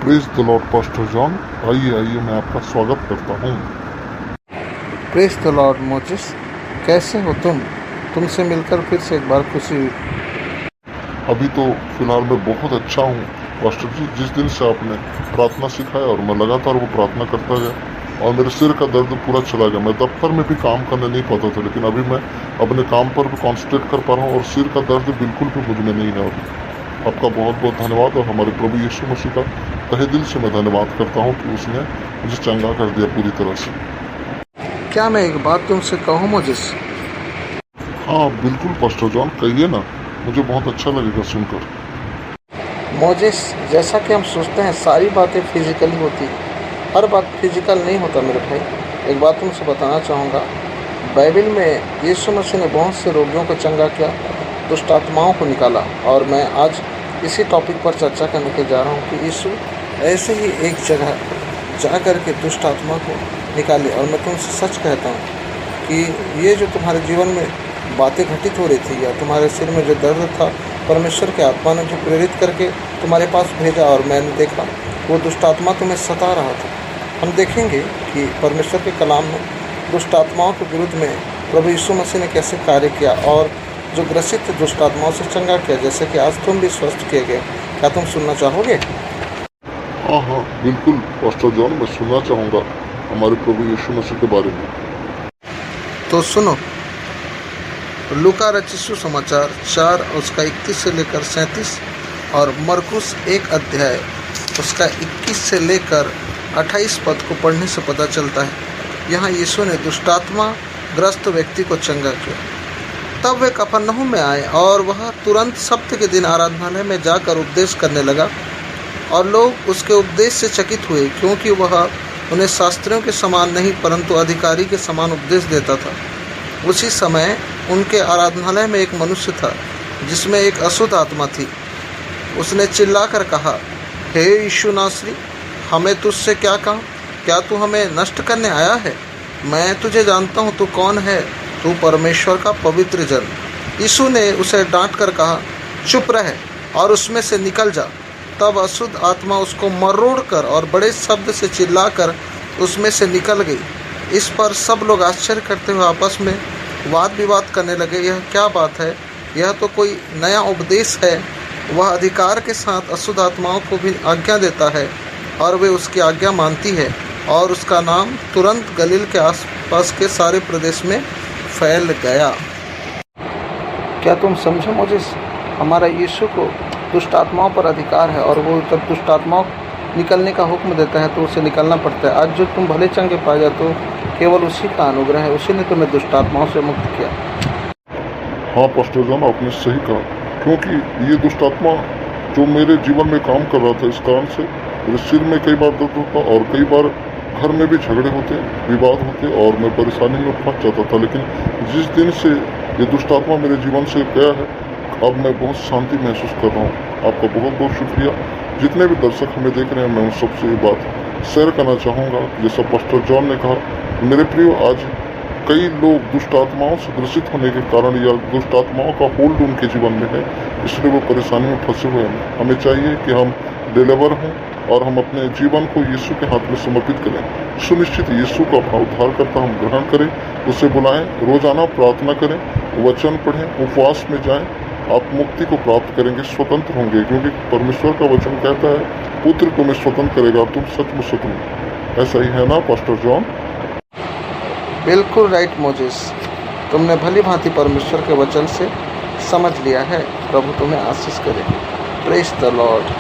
Praise the Lord pastor John. आइए मैं आपका स्वागत करता हूँ। प्रेज द लॉर्ड मोजिस, कैसे हो तुम? तुमसे मिलकर फिर से एक बार खुशी हुई। अभी तो फिलहाल मैं बहुत अच्छा हूँ पास्टर जी। जिस दिन से आपने प्रार्थना सिखाया और मैं लगातार वो प्रार्थना करता गया और मेरे सिर का दर्द पूरा चला गया। मैं दफ्तर में भी काम करने नहीं पाता था, लेकिन अभी मैं अपने काम पर भी कॉन्सेंट्रेट कर पा रहा हूँ और सिर का दर्द बिल्कुल भी मुझ में नहीं है। आपका बहुत बहुत धन्यवाद और हमारे प्रभु यीशु मसीह का तहे दिल से मैं धन्यवाद करता हूँ कि उसने मुझे चंगा कर दिया पूरी तरह से। क्या मैं एक बात तुमसे कहूँ मोजिस? हाँ बिल्कुल पास्टर जॉन, कहिए ना, मुझे बहुत अच्छा लगेगा सुनकर। मोजिस, जैसा कि हम सोचते हैं सारी बातें फिजिकली होती हैं, हर बात फिजिकल नहीं होता मेरे भाई। एक बात तुमसे बताना चाहूँगा, बाइबल में यीशु मसीह ने बहुत से रोगियों को चंगा किया, दुष्ट आत्माओं को निकाला, और मैं आज इसी टॉपिक पर चर्चा करने के जा रहा हूँ कि यीशु ऐसे ही एक जगह जा कर के दुष्ट आत्मा को निकाले। और मैं तुमसे सच कहता हूँ कि ये जो तुम्हारे जीवन में बातें घटित हो रही थी या तुम्हारे सिर में जो दर्द था, परमेश्वर के आत्मा ने जो प्रेरित करके तुम्हारे पास भेजा और मैंने देखा वो दुष्ट आत्मा तुम्हें सता रहा था। हम देखेंगे कि परमेश्वर के कलाम में दुष्ट आत्माओं के विरुद्ध में प्रभु यीशु मसीह ने कैसे कार्य किया और जो ग्रसित दुष्ट आत्माओं से चंगा किया, जैसे कि आज तुम भी स्वस्थ किए गए। क्या तुम सुनना चाहोगे? हाँ बिल्कुल पास्टर जॉन, मैं सुनना चाहूँगा हमारे प्रभु यीशु मसीह के बारे में। तो सुनो, लूका रचित सुसमाचार 4 उसका 31 से लेकर 37 और मरकुस 1 अध्याय उसका 21 से लेकर 28 पद को पढ़ने से पता चलता है यहाँ यीशु ने दुष्टात्मा ग्रस्त व्यक्ति को चंगा किया। तब वे कफरनहूम में आए और वह तुरंत सप्ताह के दिन आराधनालय में जाकर उपदेश करने लगा, और लोग उसके उपदेश से चकित हुए, क्योंकि वह उन्हें शास्त्रियों के समान नहीं परंतु अधिकारी के समान उपदेश देता था। उसी समय उनके आराधनालय में एक मनुष्य था जिसमें एक अशुद्ध आत्मा थी। उसने चिल्लाकर कहा, हे यीशु नासरी, हमें तुझसे क्या कहा? क्या तू हमें नष्ट करने आया है? मैं तुझे जानता हूँ तू कौन है, तू परमेश्वर का पवित्र जन। यीशु ने उसे डांट कर कहा, चुप रह और उसमें से निकल जा। तब अशुद्ध आत्मा उसको मरोड़ कर और बड़े शब्द से चिल्लाकर उसमें से निकल गई। इस पर सब लोग आश्चर्य करते हुए आपस में वाद विवाद करने लगे, यह क्या बात है? यह तो कोई नया उपदेश है। वह अधिकार के साथ अशुद्ध आत्माओं को भी आज्ञा देता है और वे उसकी आज्ञा मानती है, और उसका नाम तुरंत गलील के आसपास के सारे प्रदेश में फैल गया। क्या तुम समझो मोजिस? हमारा यीशु को दुष्ट आत्माओं पर अधिकार है, और वो जब दुष्ट आत्माओं निकलने का हुक्म देता है तो उसे निकलना पड़ता है। आज जो तुम भले चंगे पाए जाते हो, केवल उसी का अनुग्रह है, उसी ने तुम्हें दुष्ट आत्माओं से मुक्त किया। हाँ पास्टर जॉन, आपने सही कहा, क्योंकि ये दुष्ट आत्मा जो मेरे जीवन में काम कर रहा था, इस कारण से मेरे सिर में कई बार दर्द होता और कई बार घर में भी झगड़े होते, विवाद होते और मैं परेशानी में फंस जाता था। लेकिन जिस दिन से ये दुष्ट आत्मा मेरे जीवन से गया है, अब मैं बहुत शांति महसूस कर रहा हूँ। आपका बहुत बहुत शुक्रिया। जितने भी दर्शक हमें देख रहे हैं, मैं उन सबसे ये बात शेयर करना चाहूँगा। जैसा पास्टर जॉन ने कहा, मेरे प्रियो, आज कई लोग दुष्ट आत्माओं से ग्रसित होने के कारण या दुष्ट आत्माओं का होल्ड उनके जीवन में है, इसलिए वो परेशानी में फंसे हुए हैं। हमें चाहिए कि हम डिलीवर हों और हम अपने जीवन को यीशु के हाथ में समर्पित करें। सुनिश्चित यीशु को अपना उद्धारकर्ता हम ग्रहण करें, उसे बुलाएं, रोजाना प्रार्थना करें, वचन पढ़ें, उपवास में जाएं। आप मुक्ति को प्राप्त करेंगे, स्वतंत्र होंगे, क्योंकि परमेश्वर का वचन कहता है, पुत्र तुम्हें स्वतंत्र करेगा, तुम सच में स्वतंत्र। ऐसा ही है ना पास्टर जॉन? बिल्कुल राइट मोजिस, तुमने भली भांति परमेश्वर के वचन से समझ लिया है। प्रभु तुम्हें आशीष करे। Praise the Lord.